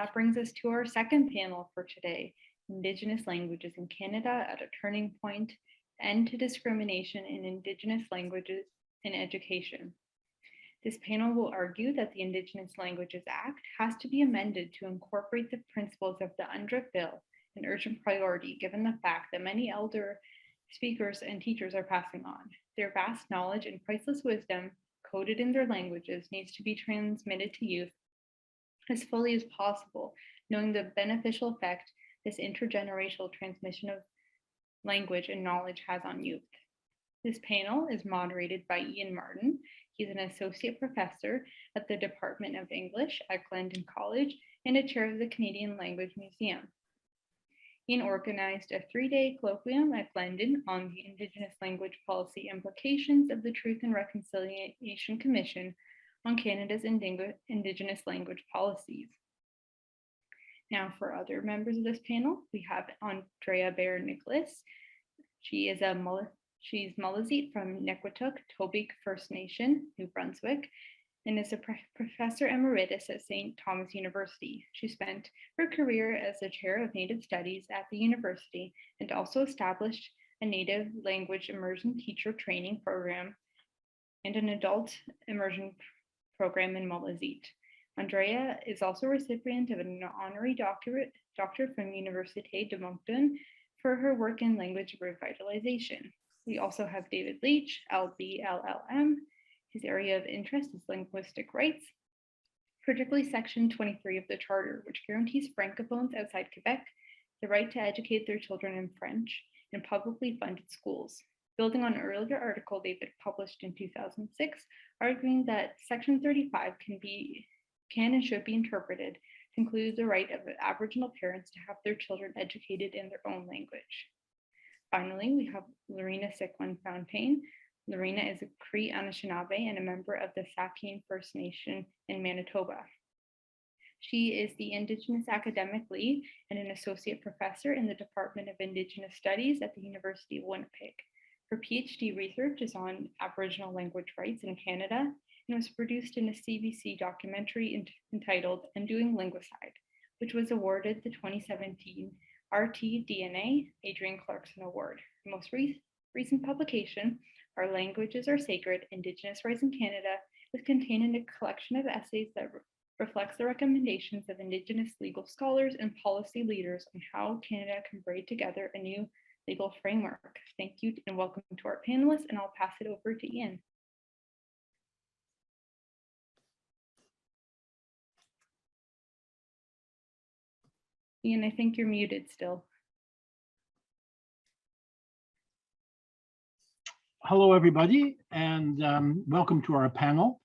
that brings us to our second panel for today, Indigenous Languages in Canada at a Turning Point, End to Discrimination in Indigenous Languages in Education. This panel will argue that the Indigenous Languages Act has to be amended to incorporate the principles of the UNDRIP Bill, an urgent priority given the fact that many elder speakers and teachers are passing on. Their vast knowledge and priceless wisdom, coded in their languages, needs to be transmitted to youth as fully as possible, knowing the beneficial effect this intergenerational transmission of language and knowledge has on youth. This panel is moderated by Ian Martin. He's an associate professor at the Department of English at Glendon College and a chair of the Canadian Language Museum. Ian organized a 3-day colloquium at Glendon on the Indigenous Language Policy Implications of the Truth and Reconciliation Commission on Canada's Indigenous language policies. Now, for other members of this panel, we have Andrea Bear Nicholas. She's Mullaseet from Nequatuk, Tobique First Nation, New Brunswick, and is a professor emeritus at St. Thomas University. She spent her career as the chair of Native Studies at the university and also established a Native language immersion teacher training program and an adult immersion program in Mullaseet. Andrea is also a recipient of an honorary doctorate from Université de Moncton for her work in language revitalization. We also have David Leitch, LB-LLM. His area of interest is linguistic rights, particularly Section 23 of the Charter, which guarantees Francophones outside Quebec the right to educate their children in French in publicly funded schools. Building on an earlier article David published in 2006, arguing that Section 35 can and should be interpreted to include the right of Aboriginal parents to have their children educated in their own language. Finally, we have Lorena Fontaine. Lorena is a Cree Anishinaabe and a member of the Saugeen First Nation in Manitoba. She is the Indigenous Academic Lead and an Associate Professor in the Department of Indigenous Studies at the University of Winnipeg. Her PhD research is on Aboriginal language rights in Canada and was produced in a CBC documentary entitled Undoing Linguicide, which was awarded the 2017 RT-DNA Adrienne Clarkson Award. Her most recent publication, Our Languages Are Sacred, Indigenous Rights in Canada, is contained in a collection of essays that reflects the recommendations of Indigenous legal scholars and policy leaders on how Canada can braid together a new legal framework. Thank you and welcome to our panelists, and I'll pass it over to Ian. Ian, I think you're muted still. Hello, everybody, and welcome to our panel.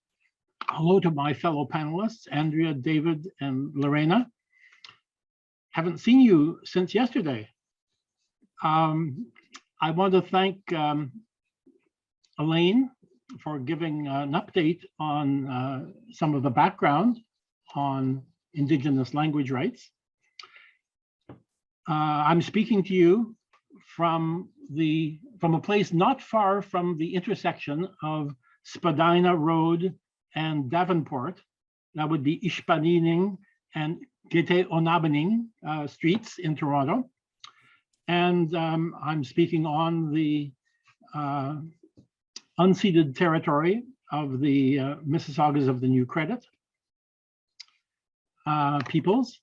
Hello to my fellow panelists, Andrea, David, and Lorena. Haven't seen you since yesterday. I want to thank Elaine for giving an update on some of the background on Indigenous language rights. I'm speaking to you from a place not far from the intersection of Spadina Road and Davenport. That would be Ishpanining and Gete Onabening streets in Toronto. And I'm speaking on the unceded territory of the Mississaugas of the New Credit peoples.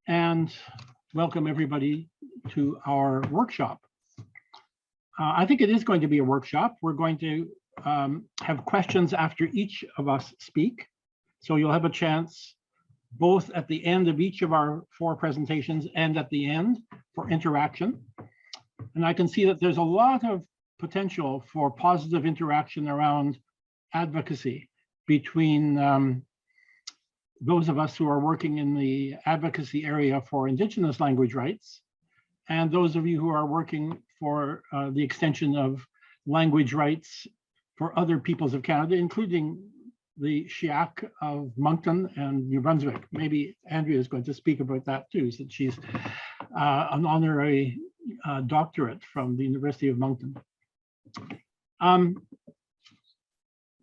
And welcome everybody to our workshop. I think it is going to be a workshop. We're going to have questions after each of us speak. So you'll have a chance both at the end of each of our 4 presentations and at the end for interaction. And I can see that there's a lot of potential for positive interaction around advocacy between those of us who are working in the advocacy area for Indigenous language rights and those of you who are working for the extension of language rights for other peoples of Canada, including the Shiak of Moncton and New Brunswick. Maybe Andrea is going to speak about that too, since she's an honorary doctorate from the University of Moncton.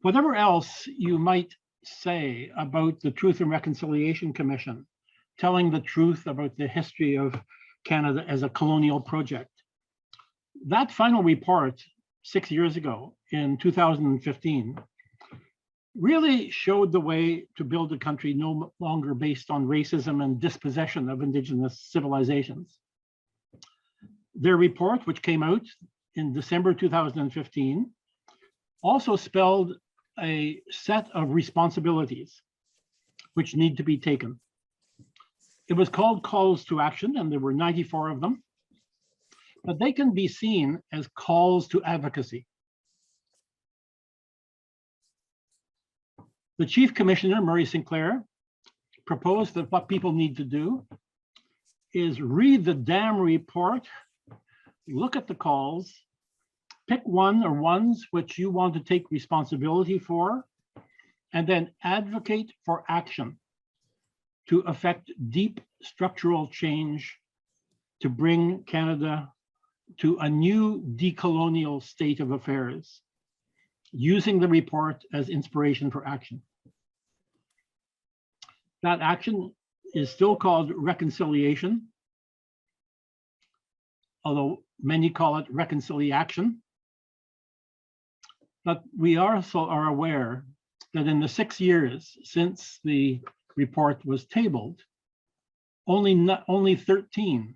Whatever else you might say about the Truth and Reconciliation Commission telling the truth about the history of Canada as a colonial project. That final report 6 years ago in 2015 really showed the way to build a country no longer based on racism and dispossession of Indigenous civilizations. Their report, which came out in December 2015, also spelled a set of responsibilities which need to be taken. It was called Calls to Action, and there were 94 of them, but they can be seen as calls to advocacy. The Chief Commissioner, Murray Sinclair, proposed that what people need to do is read the damn report, look at the calls, pick one or ones which you want to take responsibility for, and then advocate for action to effect deep structural change to bring Canada to a new decolonial state of affairs, using the report as inspiration for action. That action is still called reconciliation, although many call it reconciliation. But we also are aware that in the 6 years since the report was tabled, only 13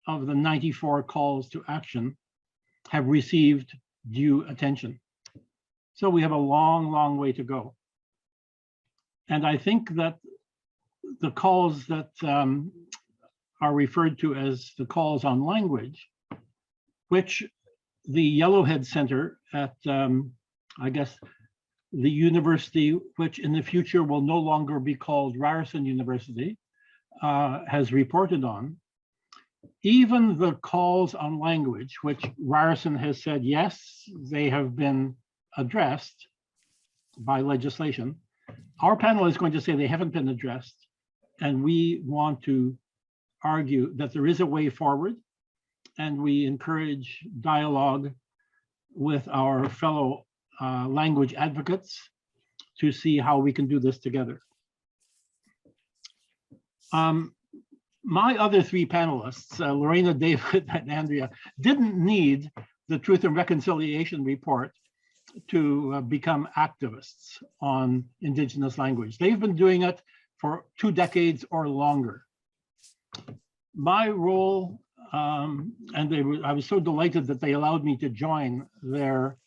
of the 94 calls to action have received due attention. So we have a long, long way to go. And I think that the calls that are referred to as the calls on language, which the Yellowhead Center at, I guess, the university, which in the future will no longer be called Ryerson University, has reported on. Even the calls on language, which Ryerson has said, yes, they have been addressed by legislation. Our panel is going to say they haven't been addressed, and we want to argue that there is a way forward, and we encourage dialogue with our fellow language advocates to see how we can do this together. My other three panelists, Lorena, David, and Andrea, didn't need the Truth and Reconciliation report to become activists on Indigenous language. They've been doing it for 2 decades or longer. My role, I was so delighted that they allowed me to join their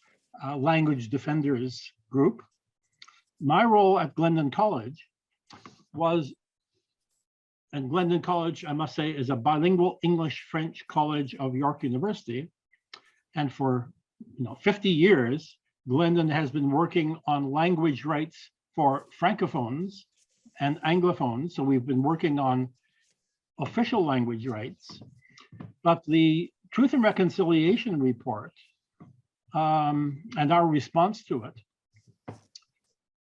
language defenders group. My role at Glendon College was, and Glendon College, I must say, is a bilingual English-French college of York University. And for 50 years, Glendon has been working on language rights for Francophones and Anglophones. So we've been working on official language rights. But the Truth and Reconciliation report and our response to it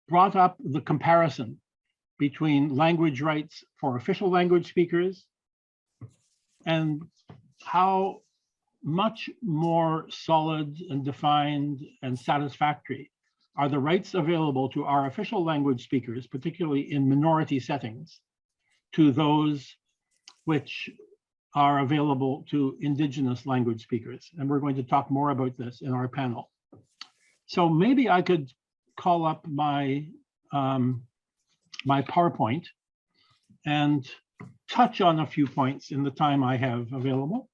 brought up the comparison between language rights for official language speakers and how much more solid and defined and satisfactory are the rights available to our official language speakers, particularly in minority settings, to those which are available to Indigenous language speakers. And we're going to talk more about this in our panel. So maybe I could call up my my PowerPoint and touch on a few points in the time I have available.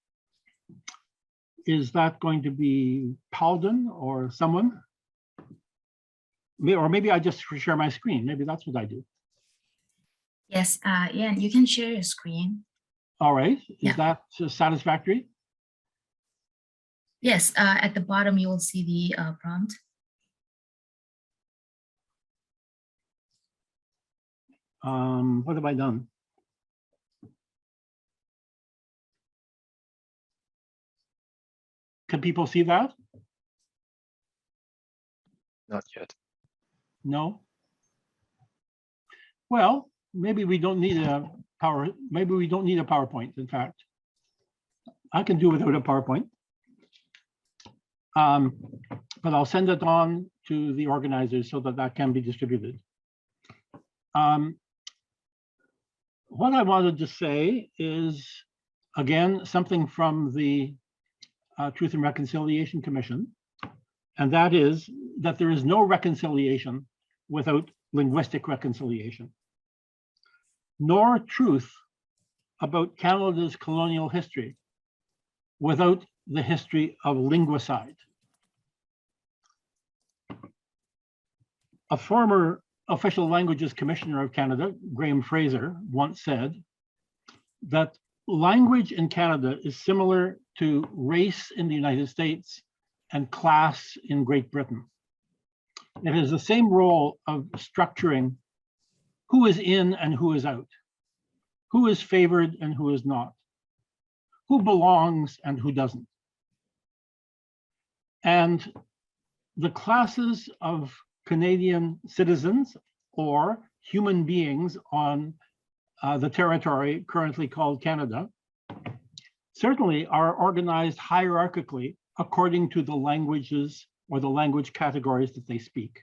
Is that going to be Paulden or someone? Or maybe I just share my screen. Maybe that's what I do. Yes, Ian, you can share your screen. All right, is that satisfactory? Yes, at the bottom you will see the prompt. What have I done? Can people see that? Not yet. No. Well, maybe we don't need a PowerPoint, in fact. I can do without a PowerPoint. But I'll send it on to the organizers so that that can be distributed. what I wanted to say is, again, something from the Truth and Reconciliation Commission, and that is that there is no reconciliation without linguistic reconciliation, nor truth about Canada's colonial history without the history of linguicide. A former Official Languages Commissioner of Canada, Graham Fraser, once said that language in Canada is similar to race in the United States and class in Great Britain. It has the same role of structuring who is in and who is out, who is favored and who is not, who belongs and who doesn't. And the classes of Canadian citizens or human beings on the territory currently called Canada certainly are organized hierarchically according to the languages or the language categories that they speak.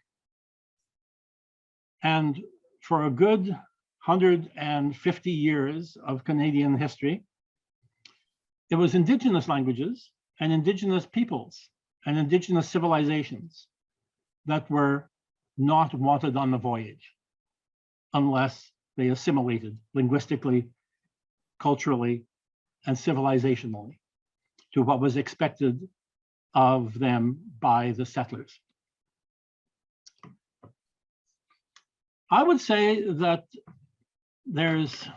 And for a good 150 years of Canadian history, it was Indigenous languages and Indigenous peoples and Indigenous civilizations that were not wanted on the voyage unless they assimilated linguistically, culturally, and civilizationally to what was expected of them by the settlers. I would say that there's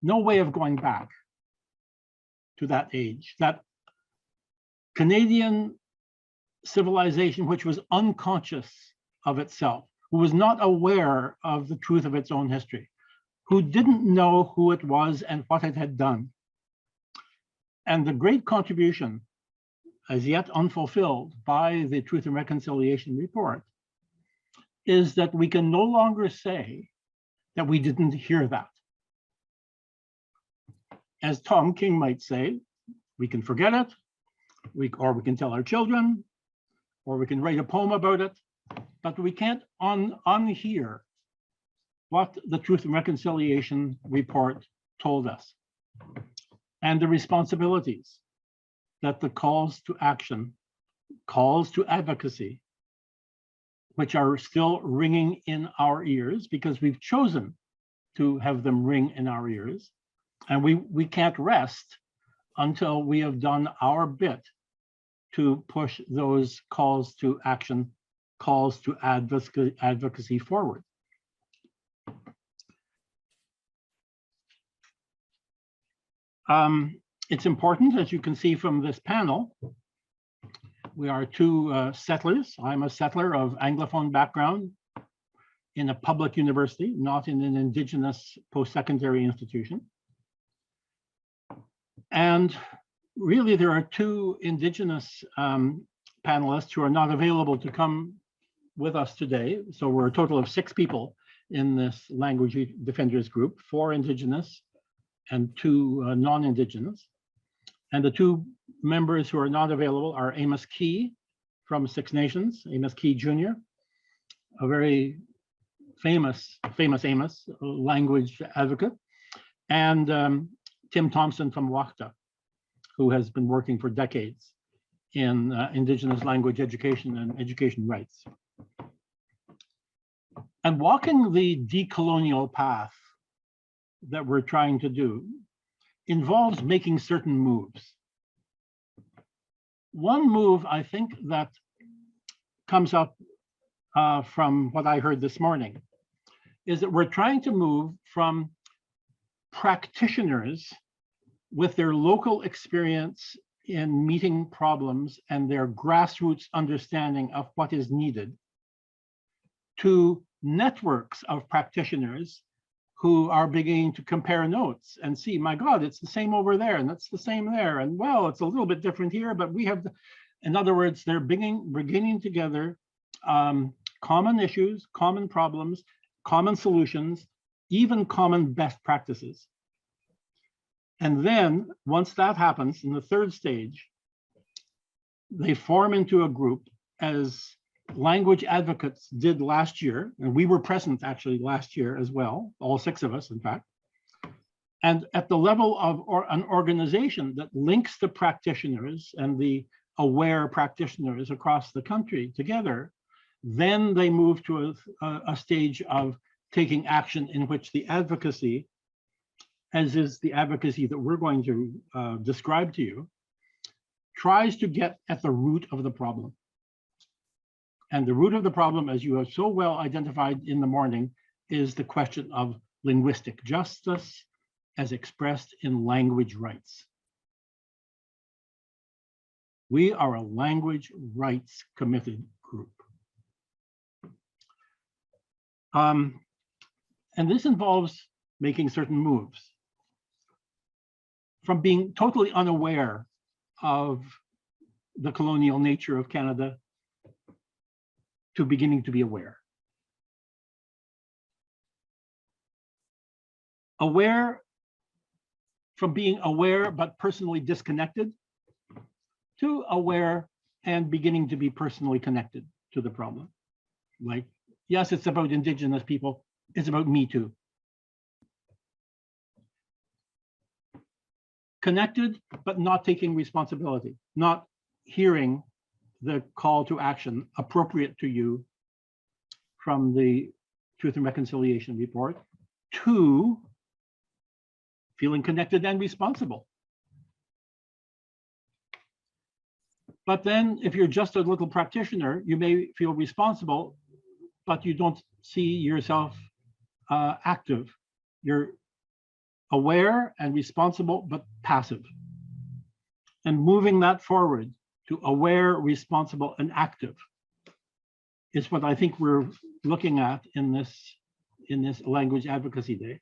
no way of going back to that age, that Canadian civilization which was unconscious of itself, who was not aware of the truth of its own history, who didn't know who it was and what it had done. And the great contribution, as yet unfulfilled by the Truth and Reconciliation Report, is that we can no longer say that we didn't hear that. As Tom King might say, we can forget it, or we can tell our children, or we can write a poem about it, but we can't unhear what the Truth and Reconciliation Report told us, and the responsibilities that the calls to action, calls to advocacy, which are still ringing in our ears because we've chosen to have them ring in our ears. And we can't rest until we have done our bit to push those calls to action, calls to advocacy forward. It's important, as you can see from this panel, we are two settlers. I'm a settler of Anglophone background in a public university, not in an Indigenous post-secondary institution. And really, there are two Indigenous panelists who are not available to come with us today. So we're a total of 6 people in this Language Defenders group, 4 Indigenous and 2 non-Indigenous. And the 2 members who are not available are Amos Key from Six Nations, Amos Key Jr., a very famous Amos language advocate, and Tim Thompson from Wakta, who has been working for decades in Indigenous language education and education rights. And walking the decolonial path that we're trying to do involves making certain moves. One move, I think, that comes up from what I heard this morning is that we're trying to move from practitioners with their local experience in meeting problems and their grassroots understanding of what is needed to networks of practitioners who are beginning to compare notes and see, my God, it's the same over there, and that's the same there, and well, it's a little bit different here, but we have, in other words, they're bringing together common issues, common problems, common solutions, even common best practices. And then once that happens, in the third stage, they form into a group as language advocates did last year, and we were present actually last year as well, all 6 of us, in fact. And at the level of an organization that links the practitioners and the aware practitioners across the country together, then they move to a stage of taking action in which the advocacy, as is the advocacy that we're going to describe to you, tries to get at the root of the problem. And the root of the problem, as you have so well identified in the morning, is the question of linguistic justice as expressed in language rights. We are a language rights committed group. And this involves making certain moves. From being totally unaware of the colonial nature of Canada to beginning to be aware. Aware, from being aware but personally disconnected, to aware and beginning to be personally connected to the problem. Like, yes, it's about Indigenous people, it's about me too. Connected, but not taking responsibility, not hearing the call to action appropriate to you from the Truth and Reconciliation report, to feeling connected and responsible. But then if you're just a little practitioner, you may feel responsible, but you don't see yourself active. You're aware and responsible, but passive. And moving that forward to aware, responsible, and active is what I think we're looking at in this Language Advocacy Day.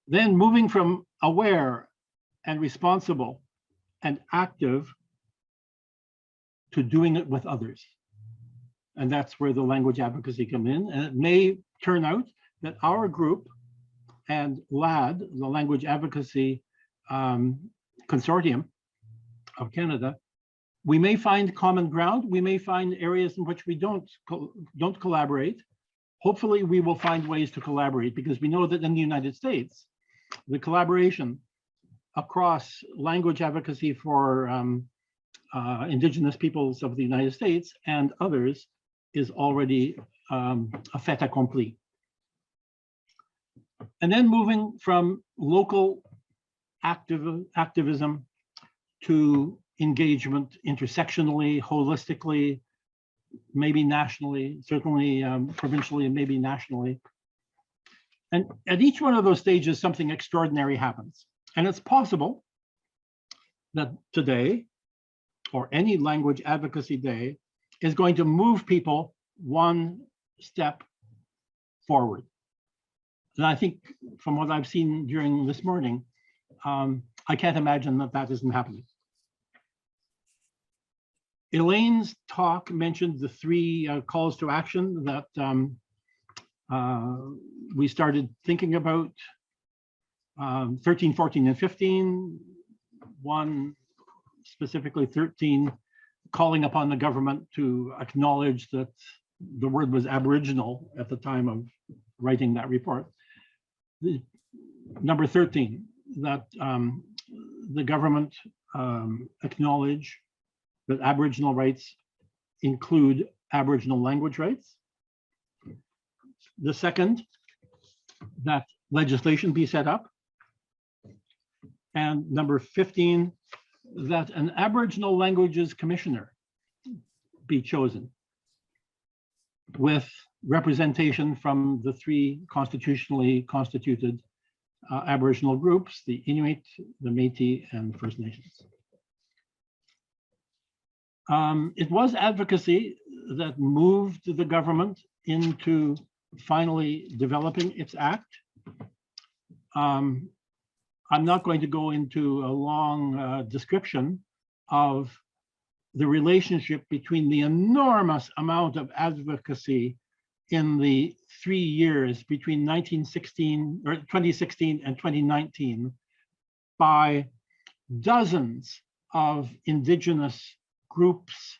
Then moving from aware and responsible and active to doing it with others. And that's where the language advocacy come in. And it may turn out that our group and LAD, the Language Advocacy Consortium of Canada, we may find common ground. We may find areas in which we don't collaborate. Hopefully we will find ways to collaborate, because we know that in the United States, the collaboration across language advocacy for Indigenous peoples of the United States and others is already a fait accompli. And then moving from local activism to engagement intersectionally, holistically, maybe nationally, certainly provincially, and maybe nationally. And at each one of those stages, something extraordinary happens. And it's possible that today, or any language advocacy day, is going to move people one step forward. And I think from what I've seen during this morning, I can't imagine that that isn't happening. Elaine's talk mentioned the 3 calls to action that we started thinking about, 13, 14, and 15. One, specifically 13, calling upon the government to acknowledge that the word was Aboriginal at the time of writing that report. Number 13, that the government acknowledge that Aboriginal rights include Aboriginal language rights. The second, that legislation be set up. And number 15, that an Aboriginal Languages Commissioner be chosen with representation from the 3 constitutionally constituted Aboriginal groups, the Inuit, the Métis, and First Nations. It was advocacy that moved the government into finally developing its act. I'm not going to go into a long description of the relationship between the enormous amount of advocacy in the 3 years between 2016 and 2019 by dozens of Indigenous groups,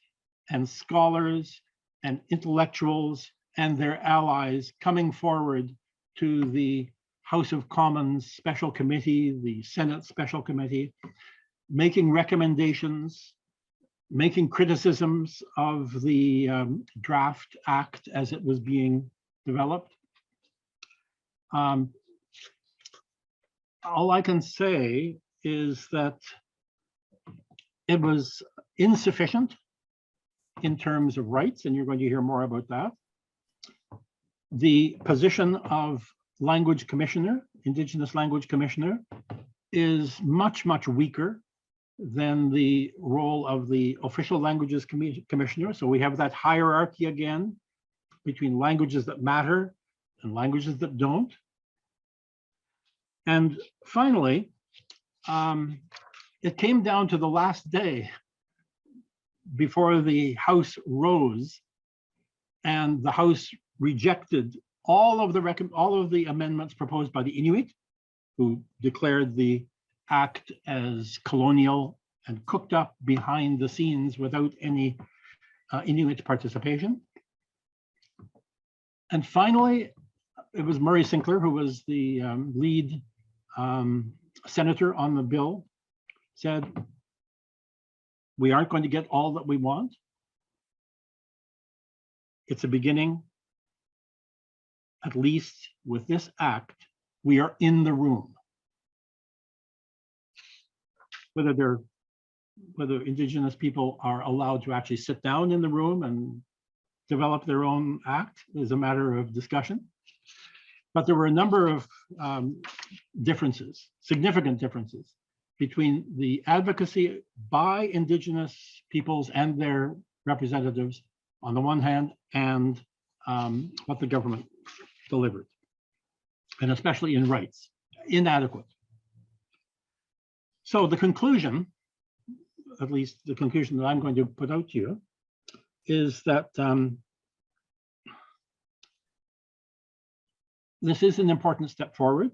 and scholars and intellectuals and their allies coming forward to the House of Commons Special Committee, the Senate Special Committee, making recommendations, making criticisms of the draft act as it was being developed. All I can say is that it was insufficient in terms of rights, and you're going to hear more about that. The position of language commissioner, Indigenous language commissioner, is much, much weaker than the role of the official languages commissioner. So we have that hierarchy again between languages that matter and languages that don't. And finally, it came down to the last day before the House rose, and the House rejected all of the amendments proposed by the Inuit, who declared the act as colonial and cooked up behind the scenes without any Inuit participation. And finally, it was Murray Sinclair, who was the lead senator on the bill, said, we aren't going to get all that we want. It's a beginning. At least with this act, we are in the room. Whether Indigenous people are allowed to actually sit down in the room and develop their own act is a matter of discussion. But there were a number of differences, significant differences, between the advocacy by Indigenous peoples and their representatives on the one hand, and what the government delivered, and especially in rights, inadequate. So the conclusion, at least the conclusion that I'm going to put out to you, is that this is an important step forward.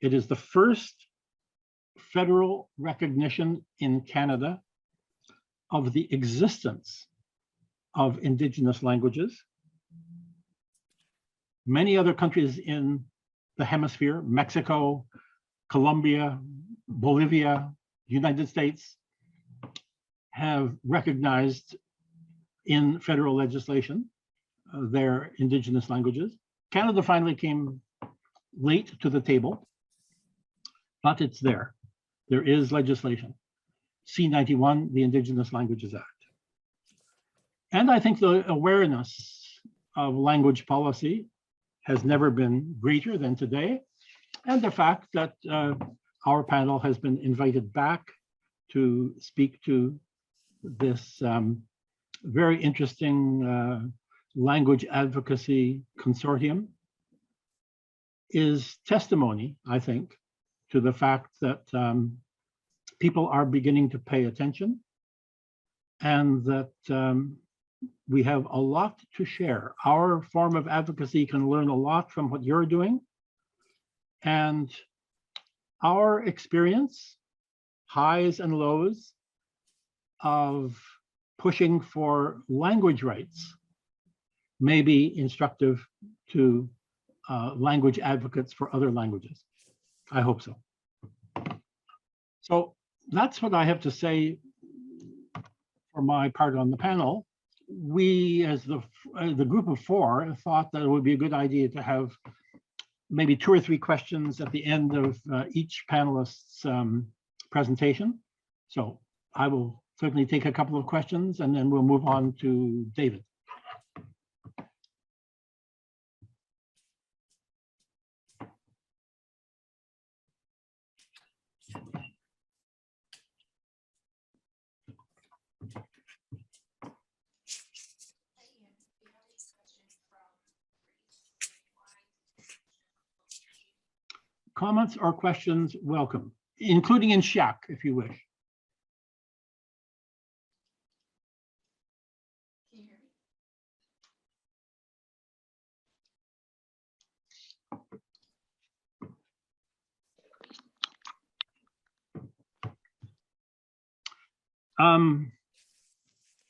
It is the first federal recognition in Canada of the existence of Indigenous languages. Many other countries in the hemisphere, Mexico, Colombia, Bolivia, United States, have recognized in federal legislation their Indigenous languages. Canada finally came late to the table, but it's there. There is legislation. C-91, the Indigenous Languages Act. And I think the awareness of language policy has never been greater than today. And the fact that our panel has been invited back to speak to this very interesting language advocacy consortium is testimony, I think, to the fact that people are beginning to pay attention, and that we have a lot to share. Our form of advocacy can learn a lot from what you're doing, and our experience, highs and lows, of pushing for language rights may be instructive to language advocates for other languages. I hope so. So that's what I have to say for my part on the panel. We, as the group of four, thought that it would be a good idea to have maybe 2 or 3 questions at the end of each panelist's presentation. So I will certainly take a couple of questions, and then we'll move on to David. Comments or questions, welcome, including in Shak, if you wish.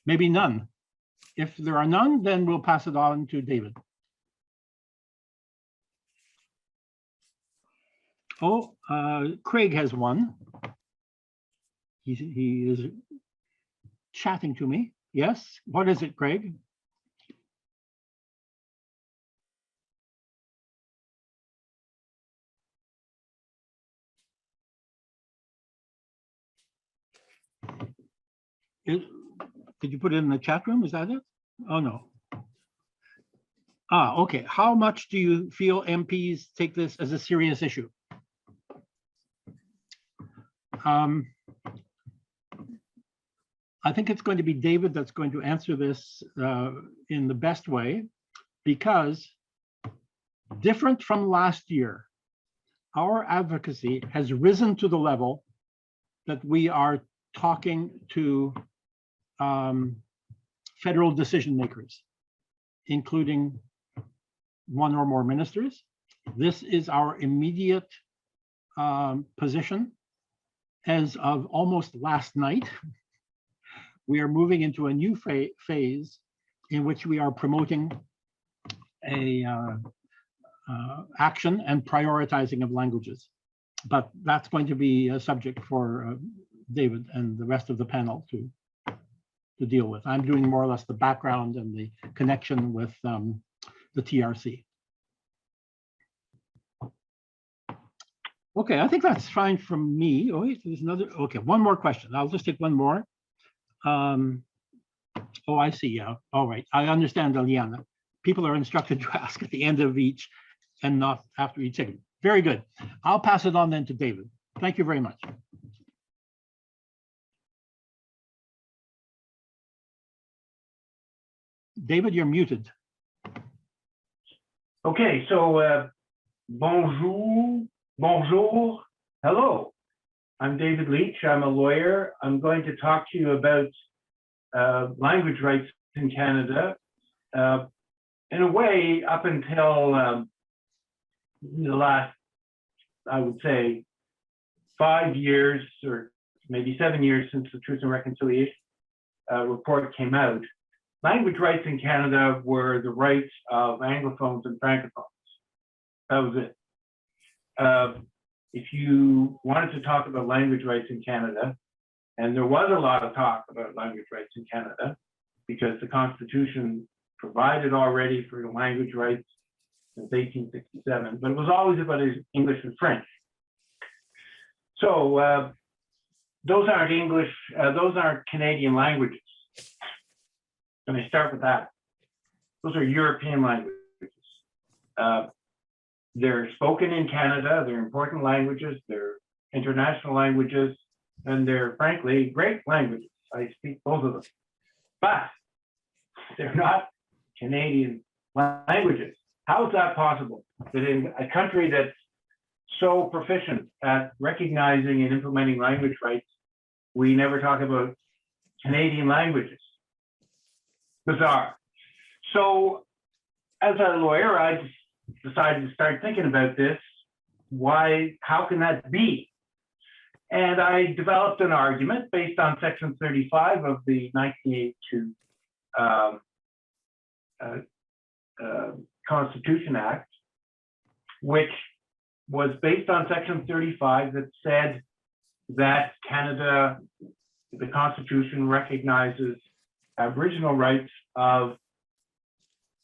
Maybe none. If there are none, then we'll pass it on to David. Oh, Craig has one. He is chatting to me. Yes, what is it, Craig? Did you put it in the chat room? Is that it? Oh, no. Ah, okay. How much do you feel MPs take this as a serious issue? I think it's going to be David that's going to answer this in the best way, because different from last year, our advocacy has risen to the level that we are talking to federal decision makers, including one or more ministers. This is our immediate position. As of almost last night, we are moving into a new phase in which we are promoting a action and prioritizing of languages. But that's going to be a subject for David and the rest of the panel to deal with. I'm doing more or less the background and the connection with the TRC. Okay, I think that's fine from me. Oh, there's another. Okay, one more question. I'll just take one more. Oh, I see. Yeah. All right. I understand, Eliana. People are instructed to ask at the end of each and not after each segment. Very good. I'll pass it on then to David. Thank you very much. David, you're muted. Okay, so bonjour, hello. I'm David Leitch. I'm a lawyer. I'm going to talk to you about language rights in Canada. In a way, up until the last, I would say, 5 years or maybe 7 years since the Truth and Reconciliation report came out, language rights in Canada were the rights of Anglophones and Francophones. That was it. If you wanted to talk about language rights in Canada, and there was a lot of talk about language rights in Canada, because the Constitution provided already for language rights since 1867, but it was always about English and French. So those aren't English, those aren't Canadian languages. Let me start with that. Those are European languages. They're spoken in Canada, they're important languages, they're international languages, and they're frankly great languages. I speak both of them. But they're not Canadian languages. How is that possible? That in a country that's so proficient at recognizing and implementing language rights, we never talk about Canadian languages? Bizarre. So as a lawyer, I just decided to start thinking about this. Why, how can that be? And I developed an argument based on Section 35 of the 1982 Constitution Act, which was based on Section 35 that said that Canada, the Constitution recognizes Aboriginal rights of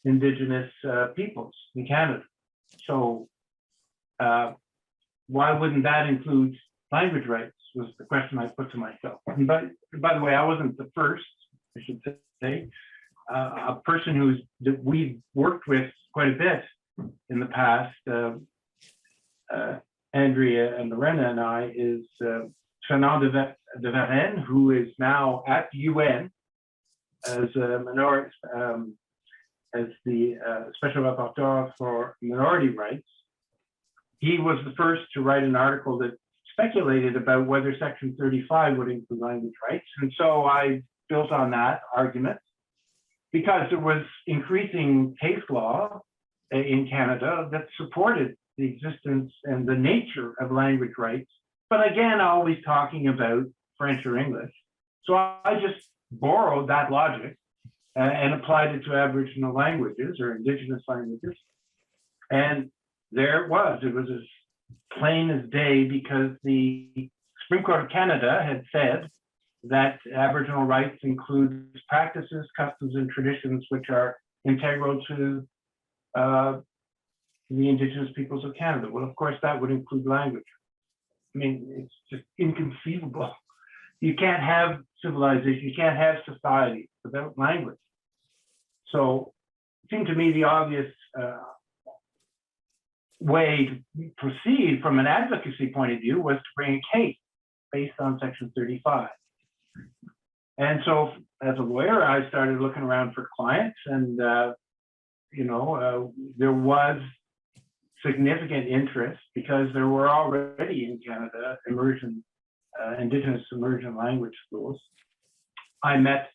Indigenous peoples in Canada. So why wouldn't that include language rights, was the question I put to myself. And by the way, I wasn't the first, I should say. A person that we've worked with quite a bit in the past, Andrea and Lorena and I, is Fernand de Varenne, who is now at the UN as a minority, as the Special Rapporteur for Minority Rights. He was the first to write an article that speculated about whether Section 35 would include language rights. And so I built on that argument because there was increasing case law in Canada that supported the existence and the nature of language rights, but again, always talking about French or English. So I just borrowed that logic and applied it to Aboriginal languages or Indigenous languages. And there it was as plain as day, because the Supreme Court of Canada had said that Aboriginal rights include practices, customs, and traditions which are integral to the Indigenous peoples of Canada. Well, of course, that would include language. I mean, it's just inconceivable. You can't have civilization, you can't have society without language. So it seemed to me the obvious way to proceed from an advocacy point of view was to bring a case based on Section 35. And so as a lawyer, I started looking around for clients, and there was significant interest because there were already in Canada Indigenous immersion language schools. I met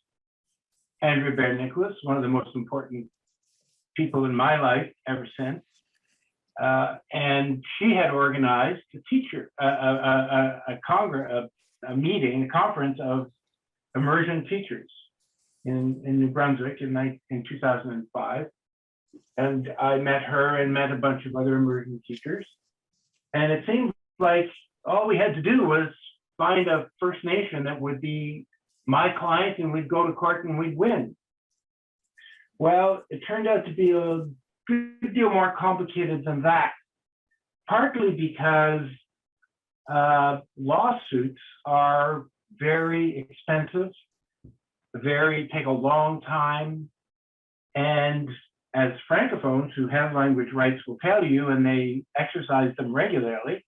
Andrea Bear Nicholas, one of the most important people in my life ever since. And she had organized a conference of immersion teachers in New Brunswick in 2005. And I met her and met a bunch of other immersion teachers. And it seemed like all we had to do was find a First Nation that would be my client, and we'd go to court and we'd win. Well, it turned out to be a good deal more complicated than that, partly because lawsuits are very expensive, take a long time, and as Francophones who have language rights will tell you, and they exercise them regularly,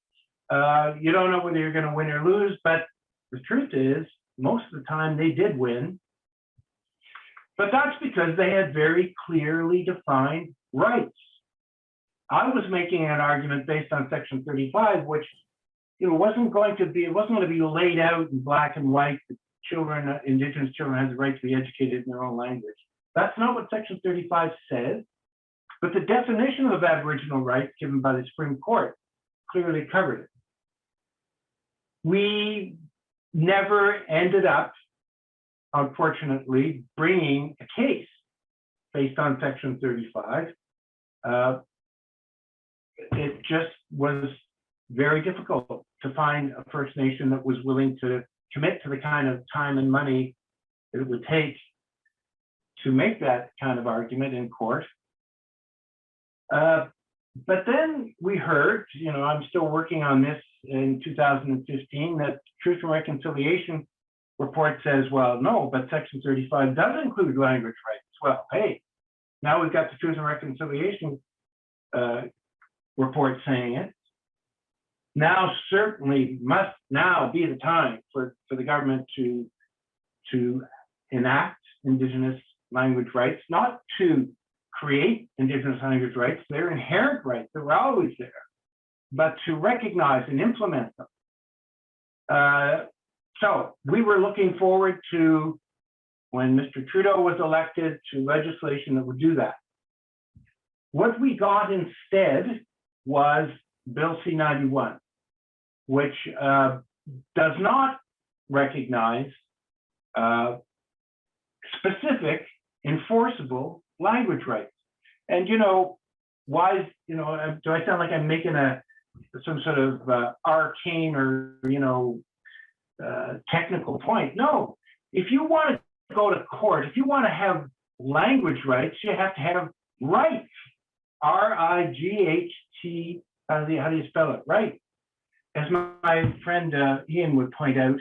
you don't know whether you're going to win or lose, but the truth is, most of the time they did win. But that's because they had very clearly defined rights. I was making an argument based on Section 35, which wasn't going to be laid out in black and white that Indigenous children have the right to be educated in their own language. That's not what Section 35 says, but the definition of Aboriginal rights given by the Supreme Court clearly covered it. We never ended up, unfortunately, bringing a case based on Section 35. It just was very difficult to find a First Nation that was willing to commit to the kind of time and money that it would take to make that kind of argument in court. But then we heard, I'm still working on this in 2015, that Truth and Reconciliation report says, well, no, but Section 35 does include language rights. Well, hey, now we've got the Truth and Reconciliation report saying it. Now certainly must now be the time for the government to enact Indigenous language rights, not to create Indigenous language rights, they're inherent rights, they were always there, but to recognize and implement them. So we were looking forward to, when Mr. Trudeau was elected, to legislation that would do that. What we got instead was Bill C-91, which does not recognize specific enforceable language rights. And why, do I sound like I'm making some sort of arcane or technical point? No, if you want to go to court, if you want to have language rights, you have to have rights. R-I-G-H-T, how do you spell it? Right. As my friend Ian would point out,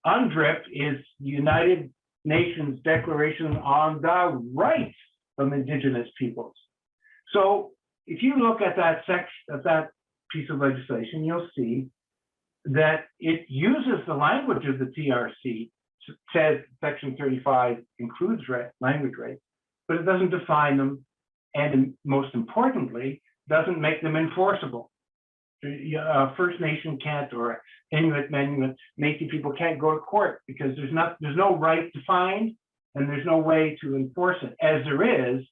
UNDRIP is the United Nations Declaration on the Rights of Indigenous Peoples. So if you look at that that piece of legislation, you'll see that it uses the language of the TRC, says Section 35 includes language rights, but it doesn't define them, and most importantly, doesn't make them enforceable. First Nation can't, or Inuit, Menuet, Métis people can't go to court because there's no right defined, and there's no way to enforce it, as there is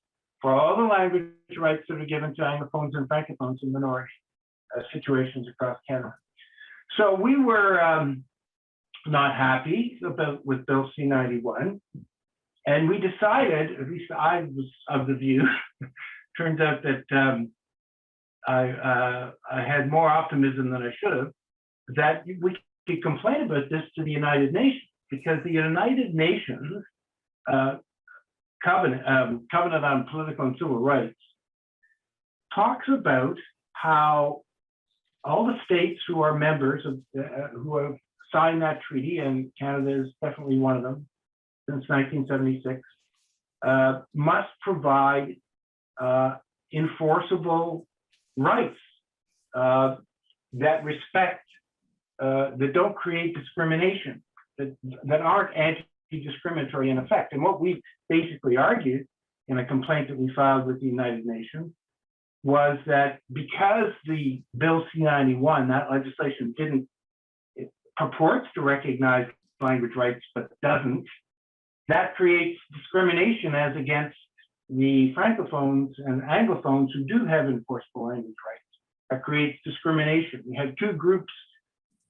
for all the language rights that are given to Anglophones and Francophones in minority situations across Canada. So we were not happy with Bill C-91. And we decided, at least I was of the view, turns out that I had more optimism than I should have, that we could complain about this to the United Nations, because the United Nations Covenant on Political and Civil Rights talks about how all the states who are members of, who have signed that treaty, and Canada is definitely one of them since 1976, must provide enforceable rights that respect, that don't create discrimination, that aren't anti-discriminatory in effect. And what we basically argued in a complaint that we filed with the United Nations was that because the Bill C-91, that legislation it purports to recognize language rights, but doesn't, that creates discrimination as against the Francophones and Anglophones who do have enforceable language rights. That creates discrimination. We have two groups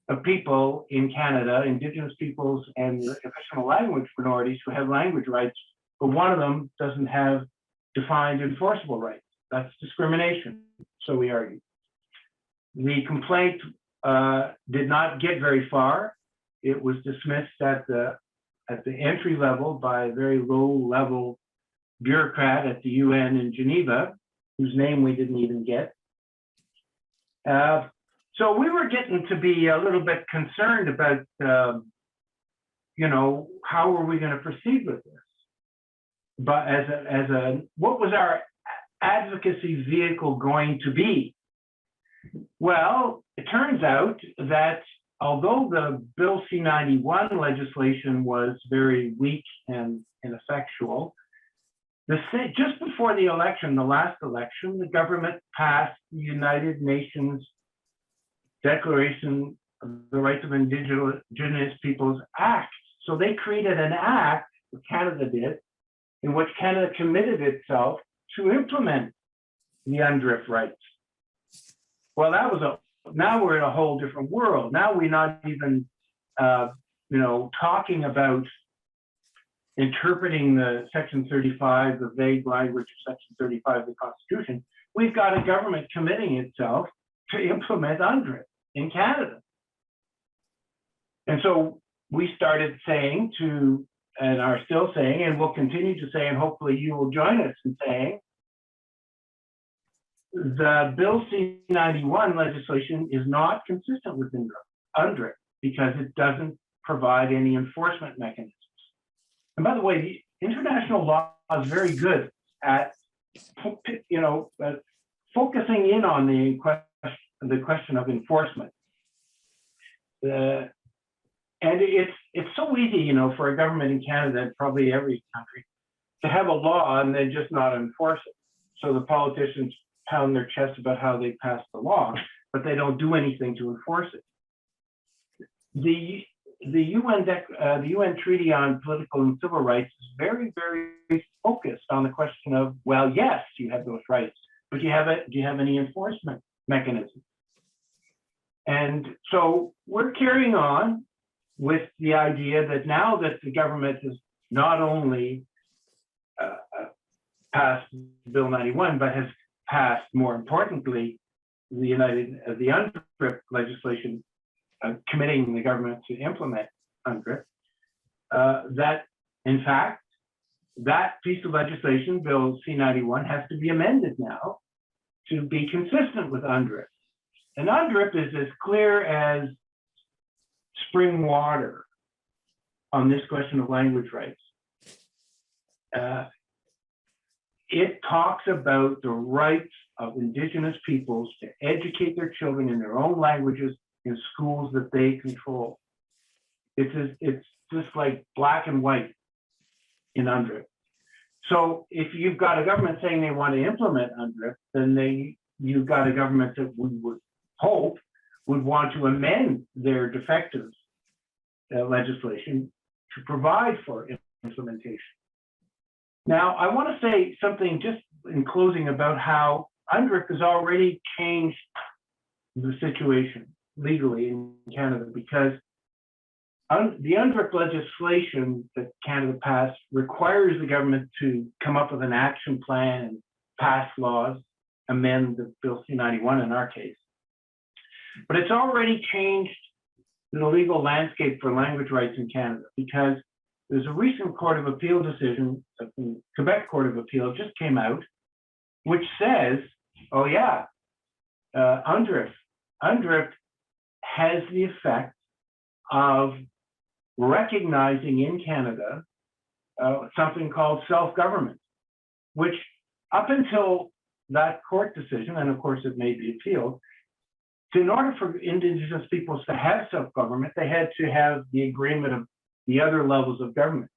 of people in Canada, Indigenous peoples and official language minorities, who have language rights, but one of them doesn't have defined enforceable rights. That's discrimination, so we argue. The complaint did not get very far. It was dismissed at the entry level by a very low-level bureaucrat at the UN in Geneva, whose name we didn't even get. So we were getting to be a little bit concerned about, you know, how are we going to proceed with this? But what was our advocacy vehicle going to be? Well, it turns out that although the Bill C-91 legislation was very weak and ineffectual, just before the election, the last election, the government passed the United Nations Declaration of the Rights of Indigenous Peoples Act. So they created an act, what Canada did, in which Canada committed itself to implement the UNDRIP rights. Well, that was now we're in a whole different world. Now we're not even, you know, talking about interpreting the Section 35, the vague language of Section 35 of the Constitution. We've got a government committing itself to implement UNDRIP in Canada. And so we started saying to, and are still saying, and will continue to say, and hopefully you will join us in saying, the Bill C-91 legislation is not consistent with UNDRIP because it doesn't provide any enforcement mechanisms. And by the way, the international law is very good at, you know, focusing in on the question of enforcement. And it's so easy, you know, for a government in Canada and probably every country to have a law and then just not enforce it. So the politicians pound their chest about how they passed the law, but they don't do anything to enforce it. The UN Treaty on Political and Civil Rights is very, very focused on the question of, well, yes, you have those rights, but do you have any enforcement mechanism? And so we're carrying on with the idea that now that the government has not only passed Bill 91, but has passed, more importantly, the UNDRIP legislation committing the government to implement UNDRIP, that in fact, that piece of legislation, Bill C-91, has to be amended now to be consistent with UNDRIP. And UNDRIP is as clear as spring water on this question of language rights. It talks about the rights of Indigenous peoples to educate their children in their own languages in schools that they control. It's just like black and white in UNDRIP. So if you've got a government saying they want to implement UNDRIP, then you've got a government that we would hope would want to amend their defective legislation to provide for implementation. Now, I want to say something just in closing about how UNDRIP has already changed the situation legally in Canada, because The UNDRIP legislation that Canada passed requires the government to come up with an action plan and pass laws, amend the Bill C-91 in our case. But it's already changed the legal landscape for language rights in Canada, because there's a recent Court of Appeal decision, the Quebec Court of Appeal just came out, which says, oh yeah, UNDRIP has the effect of recognizing in Canada something called self-government, which up until that court decision, and of course it may be appealed, in order for Indigenous peoples to have self-government, they had to have the agreement of the other levels of government,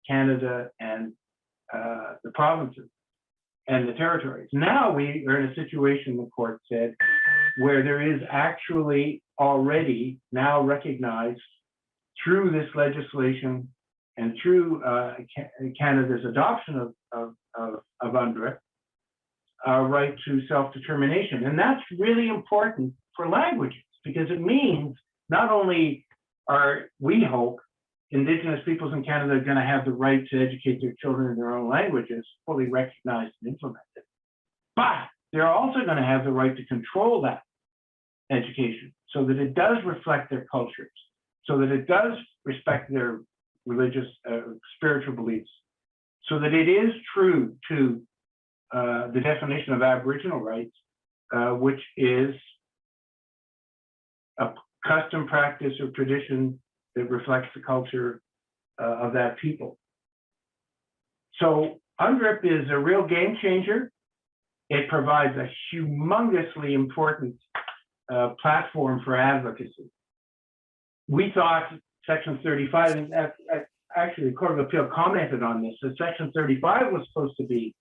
Canada and the provinces and the territories. Now we are in a situation, the court said, where there is actually already now recognized through this legislation and through Canada's adoption of UNDRIP, a right to self-determination. And that's really important for languages, because it means not only are, we hope, Indigenous peoples in Canada are going to have the right to educate their children in their own languages, fully recognized and implemented, but they're also going to have the right to control that education so that it does reflect their cultures, so that it does respect their religious, spiritual beliefs, so that it is true to the definition of Aboriginal rights, which is a custom, practice, or tradition that reflects the culture of that people. So UNDRIP is a real game changer. It provides a humongously important platform for advocacy. We thought Section 35, and actually the Court of Appeal commented on this, that Section 35 was supposed to be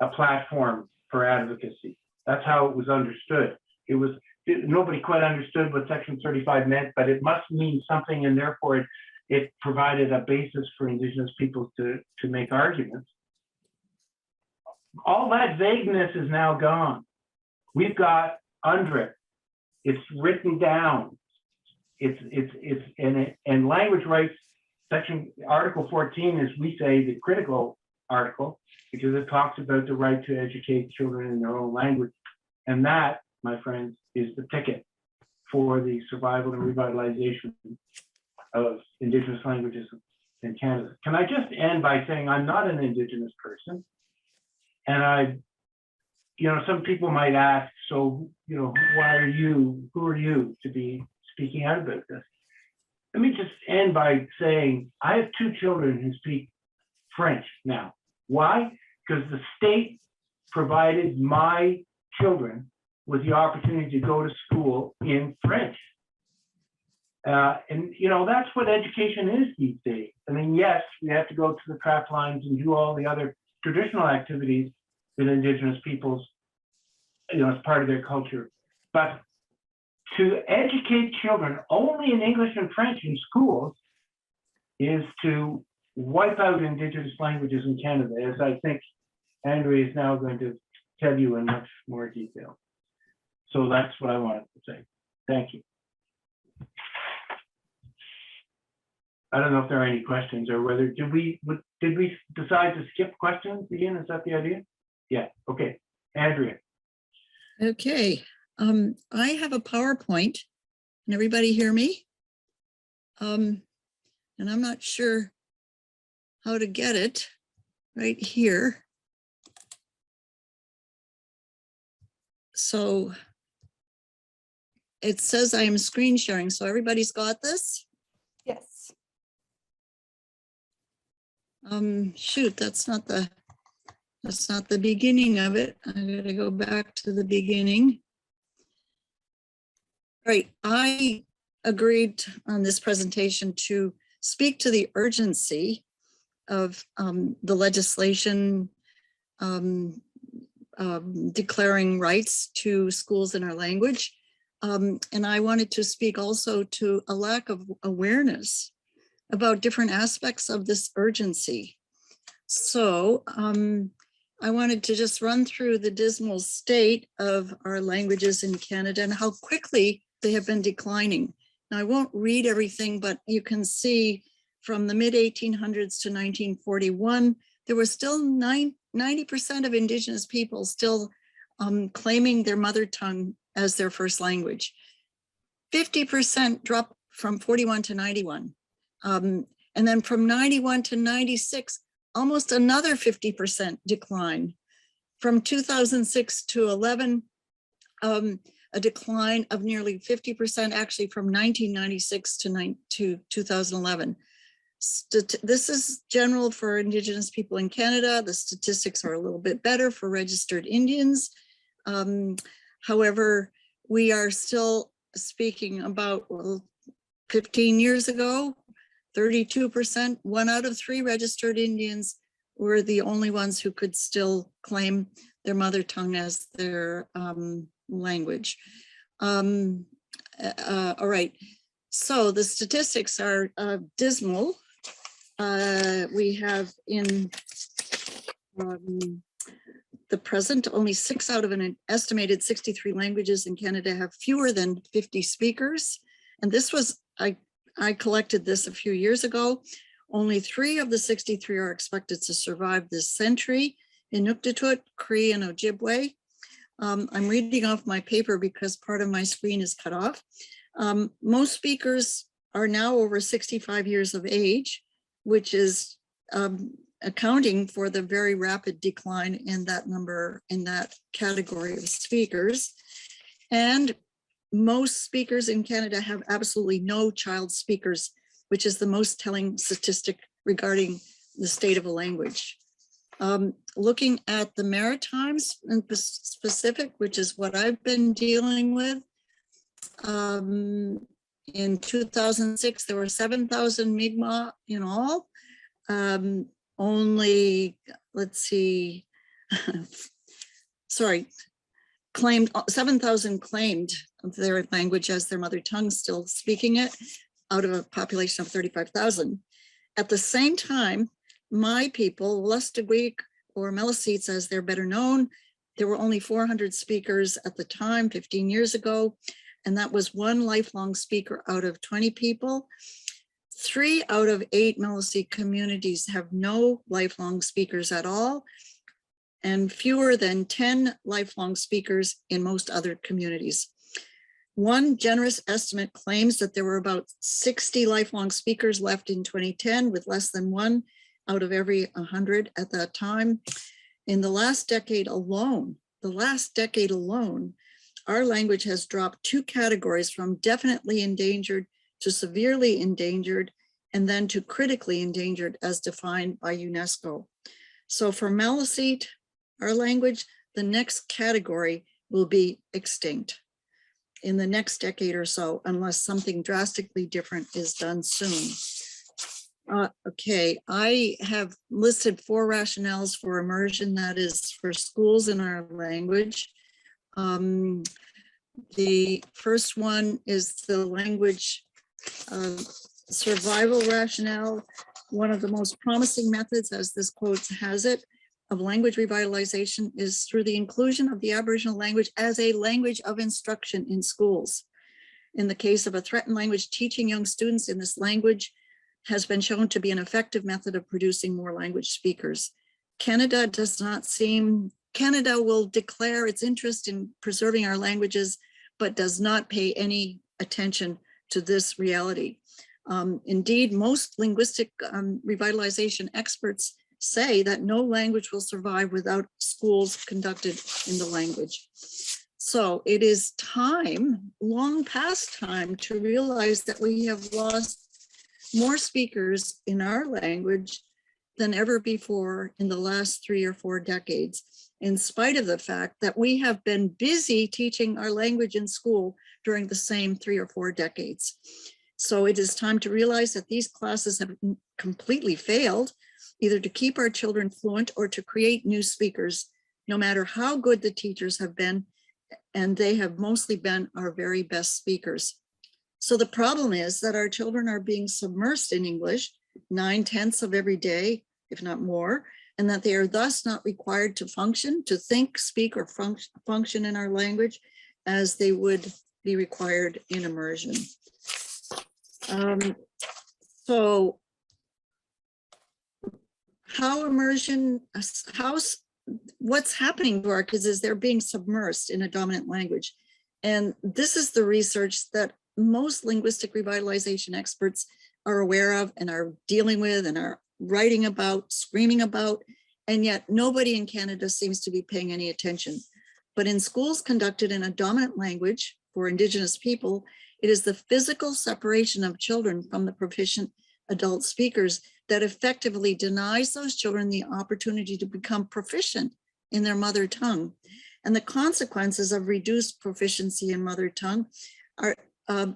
a platform for advocacy. That's how it was understood. Nobody quite understood what Section 35 meant, but it must mean something, and therefore it provided a basis for Indigenous peoples to make arguments. All that vagueness is now gone. We've got UNDRIP. It's written down. And language rights section, Article 14, as we say, the critical article, because it talks about the right to educate children in their own language. And that, my friends, is the ticket for the survival and revitalization of Indigenous languages in Canada. Can I just end by saying I'm not an Indigenous person, and some people might ask, so, who are you to be speaking out about this? Let me just end by saying I have 2 children who speak French now. Why? Because the state provided my children with the opportunity to go to school in French. And that's what education is these days. I mean, yes, we have to go to the craft lines and do all the other traditional activities that Indigenous peoples, as part of their culture. But to educate children only in English and French in schools is to wipe out Indigenous languages in Canada, as I think Andrea is now going to tell you in much more detail. So that's what I wanted to say. Thank you. I don't know if there are any questions, or whether did we decide to skip questions again? Is that the idea? Yeah. Okay, Andrea. Okay, I have a PowerPoint. Can everybody hear me? And I'm not sure how to get it right here. So it says I am screen sharing, so everybody's got this? Yes. Shoot, that's not the beginning of it. I'm gonna go back to the beginning. Right, I agreed on this presentation to speak to the urgency of the legislation declaring rights to schools in our language. And I wanted to speak also to a lack of awareness about different aspects of this urgency. So I wanted to just run through the dismal state of our languages in Canada and how quickly they have been declining. Now, I won't read everything, but you can see from the mid 1800s to 1941, there was still 90% of Indigenous people still claiming their mother tongue as their first language. 50% dropped from 41 to 91. And then from 91 to 96, almost another 50% decline. From 2006 to 11, a decline of nearly 50%, actually from 1996 to 2011. This is general for Indigenous people in Canada. The statistics are a little bit better for registered Indians. However, we are still speaking about, well, 15 years ago, 32%, 1 out of 3 registered Indians were the only ones who could still claim their mother tongue as their language. All right, so the statistics are dismal. We have in the present, only 6 out of an estimated 63 languages in Canada have fewer than 50 speakers. And this was, I collected this a few years ago. Only 3 of the 63 are expected to survive this century: Inuktitut, Cree, and Ojibwe. I'm reading off my paper because part of my screen is cut off. Most speakers are now over 65 years of age, which is accounting for the very rapid decline in that number, in that category of speakers. And most speakers in Canada have absolutely no child speakers, which is the most telling statistic regarding the state of a language. Looking at the Maritimes in specific, which is what I've been dealing with, in 2006, there were 7,000 Mi'kmaq in all. Only, let's see, sorry, claimed 7,000 claimed their language as their mother tongue, still speaking it, out of a population of 35,000. At the same time, my people, Lustigweek or Meliseets as they're better known, there were only 400 speakers at the time, 15 years ago, and that was 1 lifelong speaker out of 20 people. 3 out of 8 Meliseet communities have no lifelong speakers at all, and fewer than 10 lifelong speakers in most other communities. One generous estimate claims that there were about 60 lifelong speakers left in 2010, with less than 1 out of every 100 at that time. In the last decade alone, our language has dropped 2 categories, from definitely endangered to severely endangered, and then to critically endangered as defined by UNESCO. So for Meliseet, our language, the next category will be extinct in the next decade or so, unless something drastically different is done soon. Okay, I have listed 4 rationales for immersion, that is for schools in our language. The first one is the language survival rationale. One of the most promising methods, as this quote has it, of language revitalization is through the inclusion of the Aboriginal language as a language of instruction in schools. In the case of a threatened language, teaching young students in this language has been shown to be an effective method of producing more language speakers. Canada will declare its interest in preserving our languages, but does not pay any attention to this reality. Indeed, most linguistic revitalization experts say that no language will survive without schools conducted in the language. So it is time, long past time, to realize that we have lost more speakers in our language than ever before in the last 3 or 4 decades, in spite of the fact that we have been busy teaching our language in school during the same 3 or 4 decades. So it is time to realize that these classes have completely failed, either to keep our children fluent or to create new speakers, no matter how good the teachers have been, and they have mostly been our very best speakers. So the problem is that our children are being submersed in English 9/10 of every day, if not more, and that they are thus not required to function, to think, speak, or function in our language as they would be required in immersion. So how immersion, what's happening to our kids is they're being submersed in a dominant language. And this is the research that most linguistic revitalization experts are aware of and are dealing with and are writing about, screaming about, and yet nobody in Canada seems to be paying any attention. But in schools conducted in a dominant language for Indigenous people, it is the physical separation of children from the proficient adult speakers that effectively denies those children the opportunity to become proficient in their mother tongue. And the consequences of reduced proficiency in mother tongue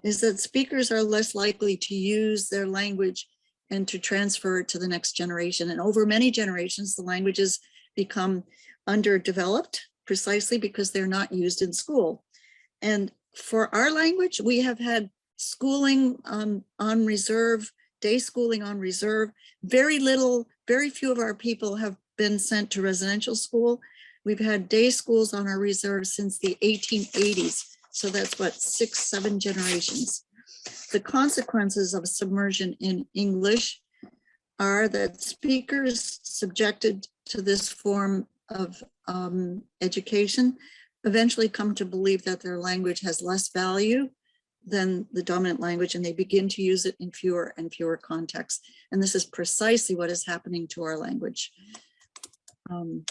is that speakers are less likely to use their language and to transfer it to the next generation. And over many generations, the languages become underdeveloped precisely because they're not used in school. And for our language, we have had schooling on reserve, day schooling on reserve. Very few of our people have been sent to residential school. We've had day schools on our reserve since the 1880s. So that's what, 6-7 generations. The consequences of submersion in English are that speakers subjected to this form of education eventually come to believe that their language has less value than the dominant language, and they begin to use it in fewer and fewer contexts. And this is precisely what is happening to our language. On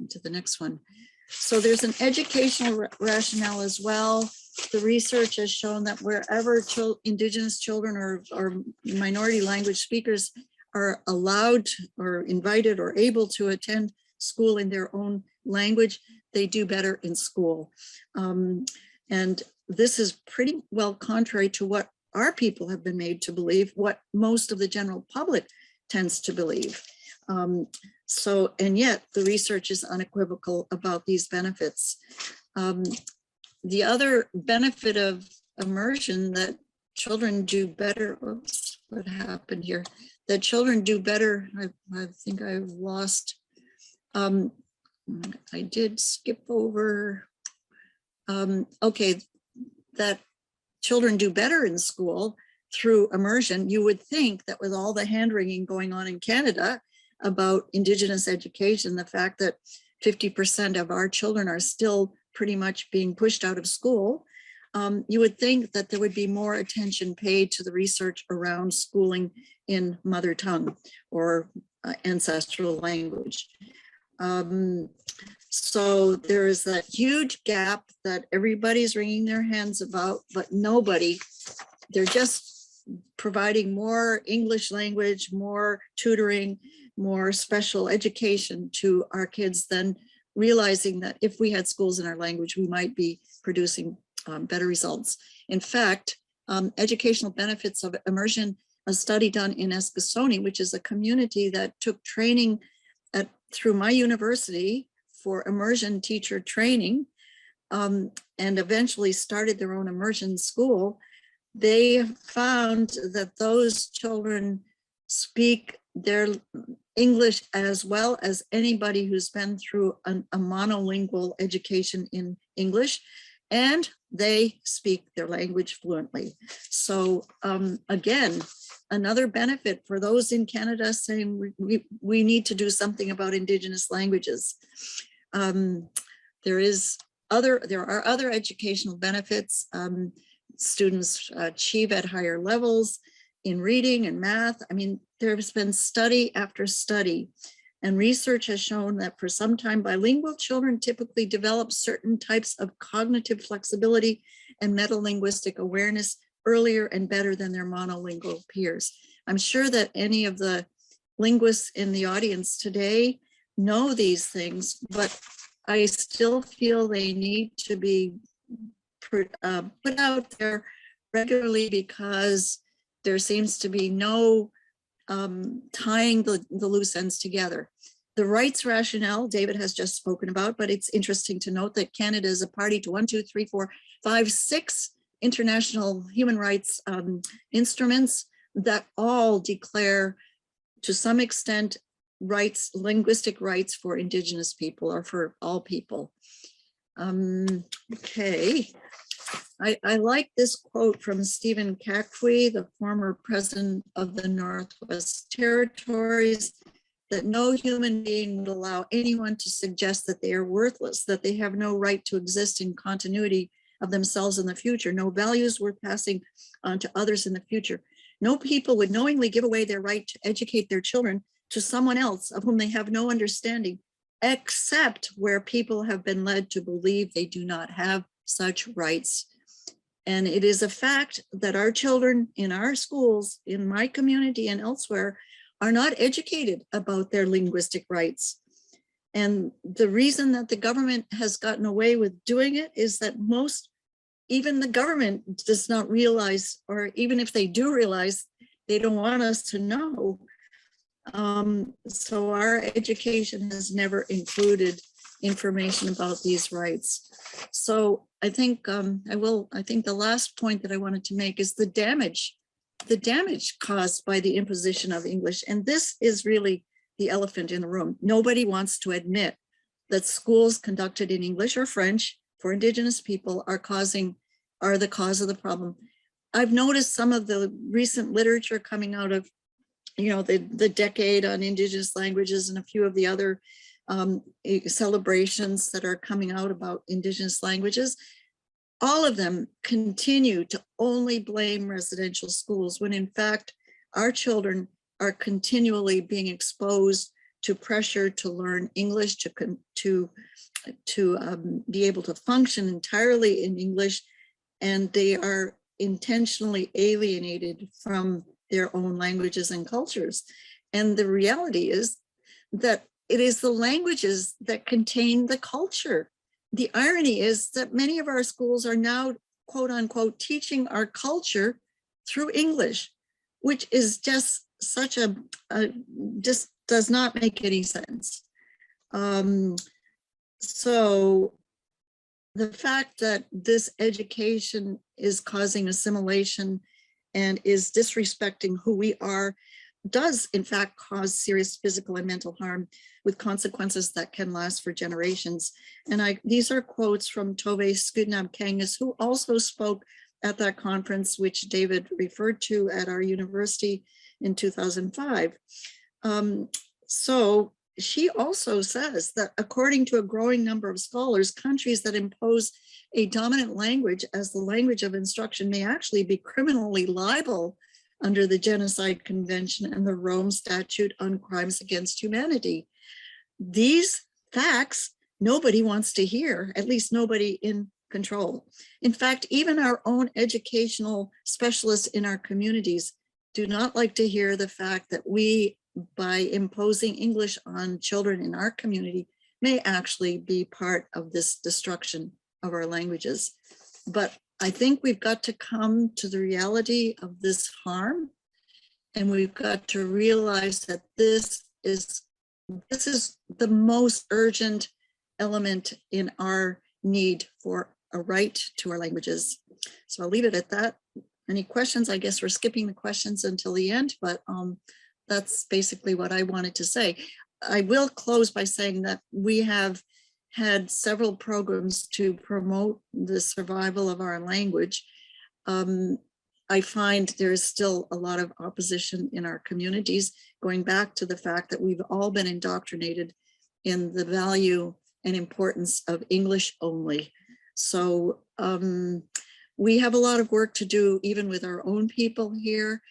to the next one. So there's an educational rationale as well. The research has shown that wherever Indigenous children or minority language speakers are allowed or invited or able to attend school in their own language, they do better in school. And this is pretty well contrary to what our people have been made to believe, what most of the general public tends to believe. And yet the research is unequivocal about these benefits. The other benefit of immersion that children do better, oops, what happened here? That children do better, I think I've lost, I did skip over, okay, that children do better in school through immersion. You would think that with all the hand-wringing going on in Canada about Indigenous education, the fact that 50% of our children are still pretty much being pushed out of school, you would think that there would be more attention paid to the research around schooling in mother tongue or ancestral language. So there is that huge gap that everybody's wringing their hands about, but nobody, they're just providing more English language, more tutoring, more special education to our kids than realizing that if we had schools in our language, we might be producing better results. In fact, educational benefits of immersion, a study done in Eskasoni, which is a community that took training through my university for immersion teacher training, and eventually started their own immersion school. They found that those children speak their English as well as anybody who's been through a monolingual education in English, and they speak their language fluently. So again, another benefit for those in Canada saying we need to do something about Indigenous languages. There are other educational benefits. Students achieve at higher levels in reading and math. I mean, there's been study after study, and research has shown that for some time, bilingual children typically develop certain types of cognitive flexibility and metalinguistic awareness earlier and better than their monolingual peers. I'm sure that any of the linguists in the audience today know these things, but I still feel they need to be put out there regularly, because there seems to be no tying the loose ends together. The rights rationale, David has just spoken about, but it's interesting to note that Canada is a party to 6 international human rights instruments that all declare, to some extent, rights, linguistic rights for Indigenous people or for all people. Okay. I like this quote from Stephen Kakwe, the former president of the Northwest Territories, that no human being would allow anyone to suggest that they are worthless, that they have no right to exist in continuity of themselves in the future, no values worth passing on to others in the future. No people would knowingly give away their right to educate their children to someone else of whom they have no understanding, except where people have been led to believe they do not have such rights. And it is a fact that our children in our schools, in my community and elsewhere, are not educated about their linguistic rights. And the reason that the government has gotten away with doing it is that even the government does not realize, or even if they do realize, they don't want us to know. So our education has never included information about these rights. So I think I think the last point that I wanted to make is the damage caused by the imposition of English. And this is really the elephant in the room. Nobody wants to admit that schools conducted in English or French for Indigenous people are the cause of the problem. I've noticed some of the recent literature coming out of, the decade on Indigenous languages and a few of the other celebrations that are coming out about Indigenous languages. All of them continue to only blame residential schools, when in fact, our children are continually being exposed to pressure to learn English, to be able to function entirely in English, and they are intentionally alienated from their own languages and cultures. And the reality is that it is the languages that contain the culture. The irony is that many of our schools are now, quote unquote, teaching our culture through English, which is just such just does not make any sense. So the fact that this education is causing assimilation and is disrespecting who we are does in fact cause serious physical and mental harm, with consequences that can last for generations. And these are quotes from Tove Skudnab-Kangas, who also spoke at that conference, which David referred to at our university in 2005. So she also says that according to a growing number of scholars, countries that impose a dominant language as the language of instruction may actually be criminally liable under the Genocide Convention and the Rome Statute on Crimes Against Humanity. These facts, nobody wants to hear, at least nobody in control. In fact, even our own educational specialists in our communities do not like to hear the fact that we, by imposing English on children in our community, may actually be part of this destruction of our languages. But I think we've got to come to the reality of this harm, and we've got to realize that this is the most urgent element in our need for a right to our languages. So I'll leave it at that. Any questions? I guess we're skipping the questions until the end, but that's basically what I wanted to say. I will close by saying that we have had several programs to promote the survival of our language. I find there is still a lot of opposition in our communities, going back to the fact that we've all been indoctrinated in the value and importance of English only. So we have a lot of work to do, even with our own people here.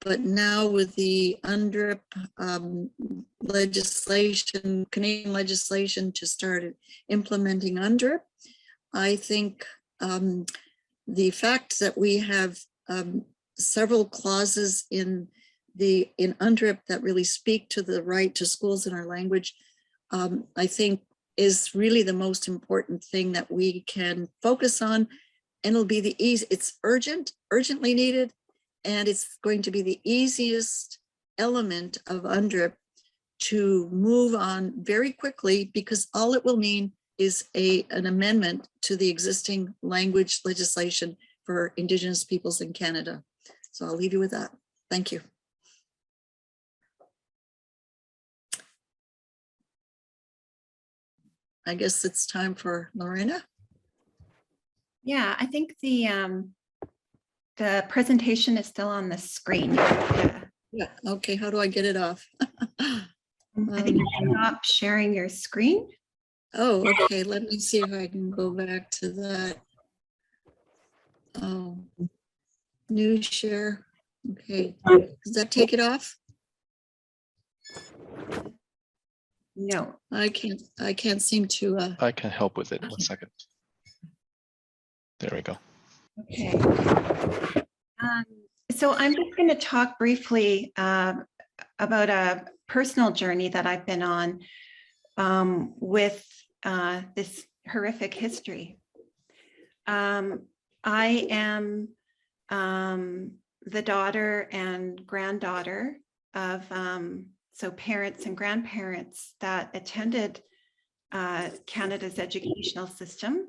But now with the UNDRIP legislation, Canadian legislation to start implementing UNDRIP, I think the fact that we have several clauses in UNDRIP that really speak to the right to schools in our language, I think is really the most important thing that we can focus on. And it'll be it's urgently needed. And it's going to be the easiest element of UNDRIP to move on very quickly, because all it will mean is an amendment to the existing language legislation for Indigenous peoples in Canada. So I'll leave you with that. Thank you. I guess it's time for Lorena. Yeah, I think the presentation is still on the screen. Yeah. Yeah, okay, how do I get it off? I think you can stop sharing your screen. Oh, okay, let me see if I can go back to that. Oh, new share, okay, does that take it off? No. I can't seem to, I can help with it. 1 second. There we go. Okay. So I'm just going to talk briefly about a personal journey that I've been on with this horrific history. I am the daughter and granddaughter of so parents and grandparents that attended Canada's educational system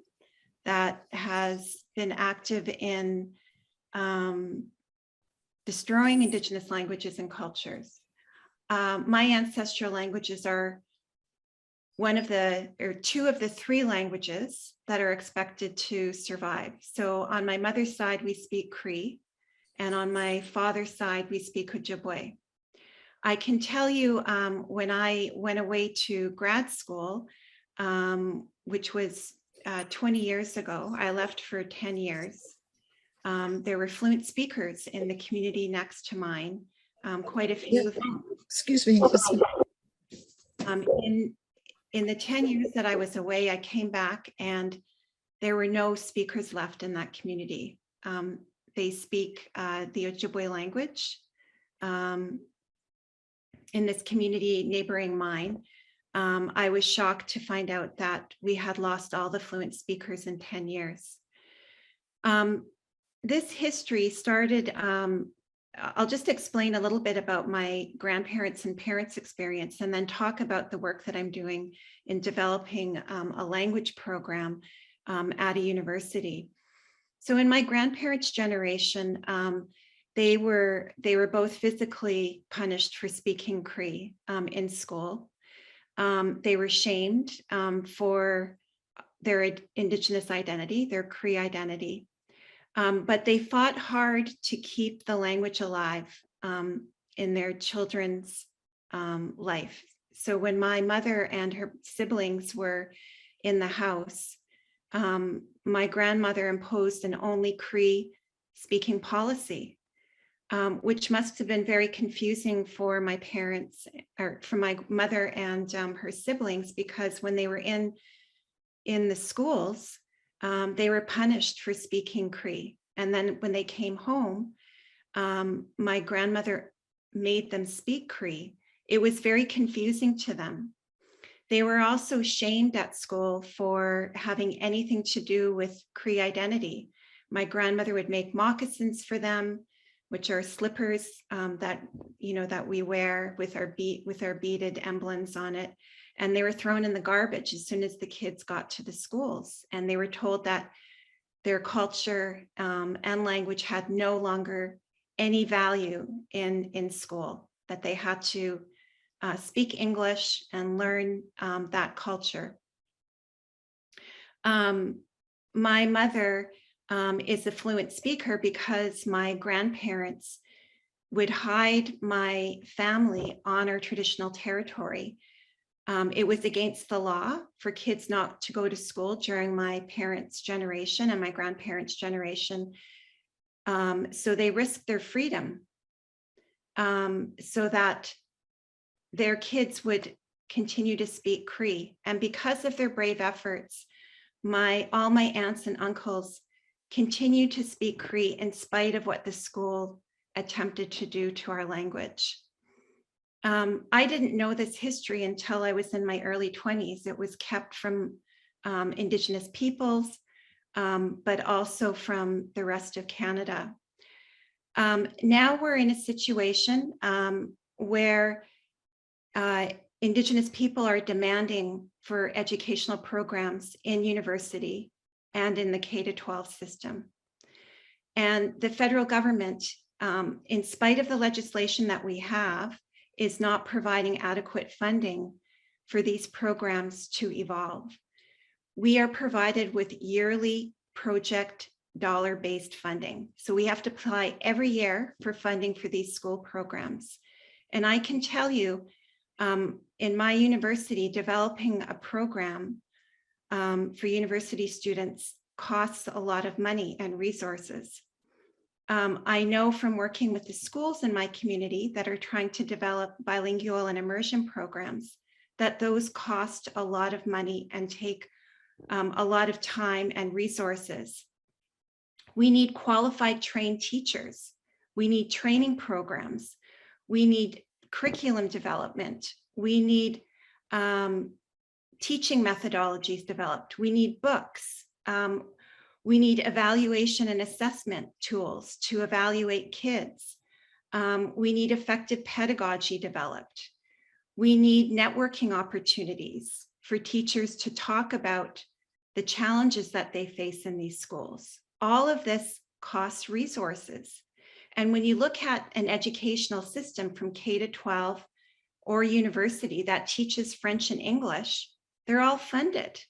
that has been active in destroying Indigenous languages and cultures. My ancestral languages are two of the three languages that are expected to survive. So on my mother's side, we speak Cree, and on my father's side, we speak Ojibwe. I can tell you when I went away to grad school, which was 20 years ago, I left for 10 years. There were fluent speakers in the community next to mine, quite a few of them. excuse me. In the 10 years that I was away, I came back and there were no speakers left in that community. They speak the Ojibwe language in this community neighboring mine. I was shocked to find out that we had lost all the fluent speakers in 10 years. This history started, I'll just explain a little bit about my grandparents' and parents' experience, and then talk about the work that I'm doing in developing a language program at a university. So in my grandparents' generation, they were both physically punished for speaking Cree in school. They were shamed for their Indigenous identity, their Cree identity. But they fought hard to keep the language alive in their children's life. So when my mother and her siblings were in the house, my grandmother imposed an only Cree speaking policy, which must have been very confusing for my parents, or for my mother and her siblings, because when they were in the schools, they were punished for speaking Cree. And then when they came home, my grandmother made them speak Cree. It was very confusing to them. They were also shamed at school for having anything to do with Cree identity. My grandmother would make moccasins for them, which are slippers that we wear with our beaded emblems on it. And they were thrown in the garbage as soon as the kids got to the schools. And they were told that their culture and language had no longer any value in school, that they had to speak English and learn that culture. My mother is a fluent speaker because my grandparents would hide my family on our traditional territory. It was against the law for kids not to go to school during my parents' generation and my grandparents' generation. So they risked their freedom so that their kids would continue to speak Cree. And because of their brave efforts, all my aunts and uncles continued to speak Cree in spite of what the school attempted to do to our language. I didn't know this history until I was in my early 20s. It was kept from Indigenous peoples, but also from the rest of Canada. Now we're in a situation where Indigenous people are demanding for educational programs in university and in the K-12 system. And the federal government, in spite of the legislation that we have, is not providing adequate funding for these programs to evolve. We are provided with yearly project dollar-based funding. So we have to apply every year for funding for these school programs. And I can tell you, in my university, developing a program for university students costs a lot of money and resources. I know from working with the schools in my community that are trying to develop bilingual and immersion programs that those cost a lot of money and take a lot of time and resources. We need qualified trained teachers. We need training programs. We need curriculum development. We need teaching methodologies developed. We need books. We need evaluation and assessment tools to evaluate kids. We need effective pedagogy developed. We need networking opportunities for teachers to talk about the challenges that they face in these schools. All of this costs resources. And when you look at an educational system from K to 12 or university that teaches French and English, they're all funded.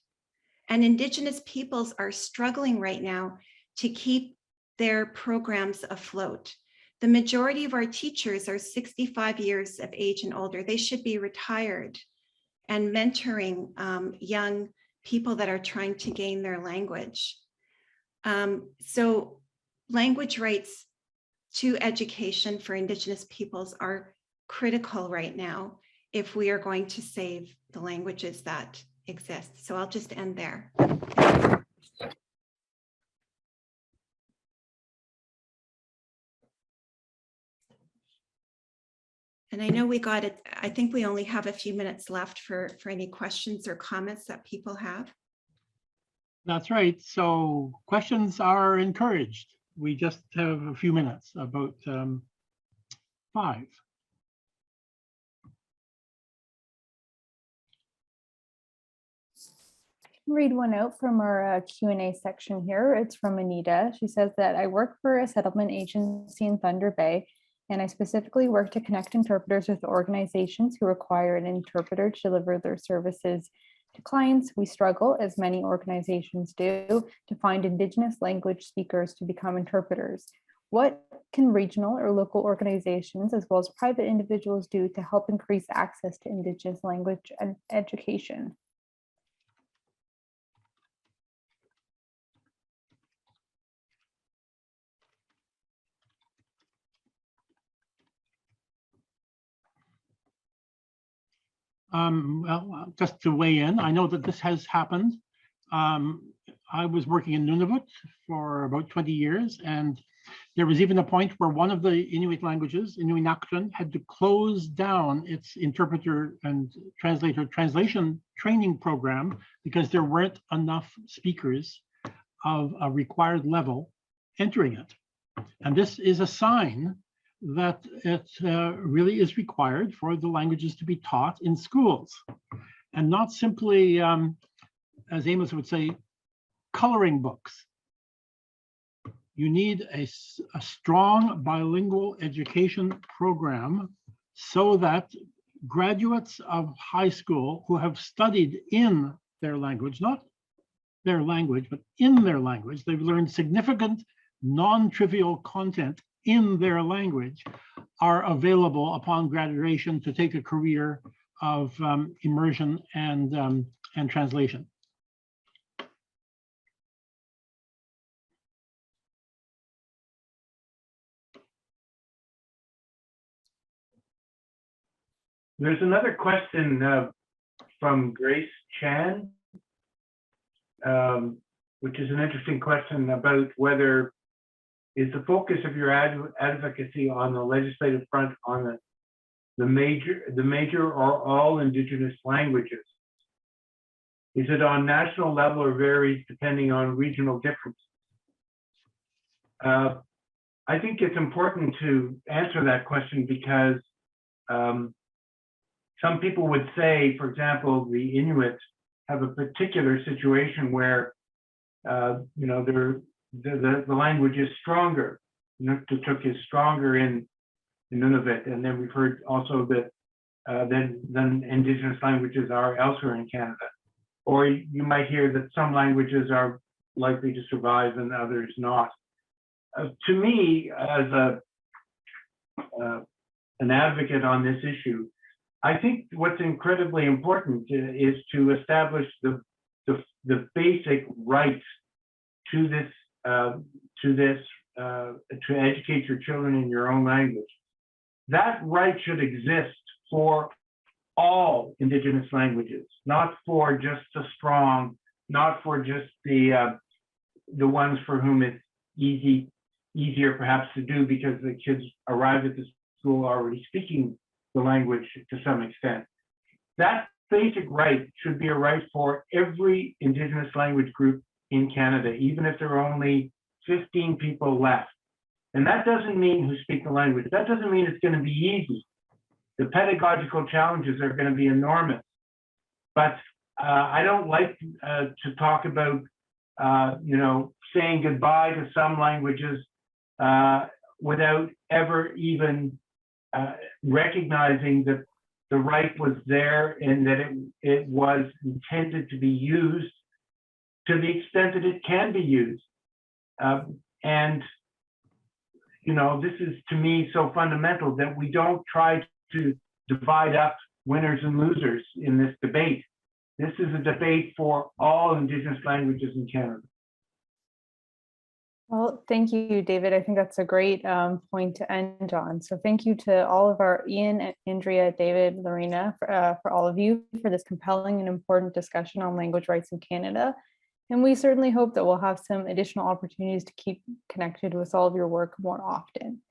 And Indigenous peoples are struggling right now to keep their programs afloat. The majority of our teachers are 65 years of age and older. They should be retired and mentoring young people that are trying to gain their language. So language rights to education for Indigenous peoples are critical right now if we are going to save the languages that exist. So I'll just end there. And I know we got it. I think we only have a few minutes left for any questions or comments that people have. That's right. So questions are encouraged. We just have a few minutes, about 5. Read one out from our Q&A section here. It's from Anita. She says that I work for a settlement agency in Thunder Bay, and I specifically work to connect interpreters with organizations who require an interpreter to deliver their services to clients. We struggle, as many organizations do, to find Indigenous language speakers to become interpreters. What can regional or local organizations, as well as private individuals, do to help increase access to Indigenous language and education? Well, just to weigh in, I know that this has happened. I was working in Nunavut for about 20 years, and there was even a point where one of the Inuit languages, Inuinnaqtun, had to close down its interpreter and translation training program because there weren't enough speakers of a required level entering it. And this is a sign that it really is required for the languages to be taught in schools, and not simply, as Amos would say, coloring books. You need a strong bilingual education program so that graduates of high school who have studied in their language, not their language, but in their language, they've learned significant non-trivial content in their language, are available upon graduation to take a career of immersion and translation. There's another question from Grace Chan, which is an interesting question about whether is the focus of your advocacy on the legislative front on the major or all Indigenous languages? Is it on national level or varies depending on regional differences? I think it's important to answer that question because some people would say, for example, the Inuit have a particular situation where the language is stronger. Nuktutuk is stronger in Nunavut, and then we've heard also that than Indigenous languages are elsewhere in Canada. Or you might hear that some languages are likely to survive and others not. To me, as an advocate on this issue, I think what's incredibly important is to establish the basic right to this, to educate your children in your own language. That right should exist for all Indigenous languages, not for just the strong, not for just the ones for whom it's easier perhaps to do because the kids arrive at the school already speaking the language to some extent. That basic right should be a right for every Indigenous language group in Canada, even if there are only 15 people left. And that doesn't mean who speak the language. That doesn't mean it's going to be easy. The pedagogical challenges are going to be enormous. But I don't like to talk about, saying goodbye to some languages without ever even recognizing that the right was there and that it was intended to be used to the extent that it can be used. This is to me so fundamental that we don't try to divide up winners and losers in this debate. This is a debate for all Indigenous languages in Canada. Well, thank you, David. I think that's a great point to end on. So thank you to all of our Ian, Andrea, David, Lorena, for all of you for this compelling and important discussion on language rights in Canada. And we certainly hope that we'll have some additional opportunities to keep connected with all of your work more often.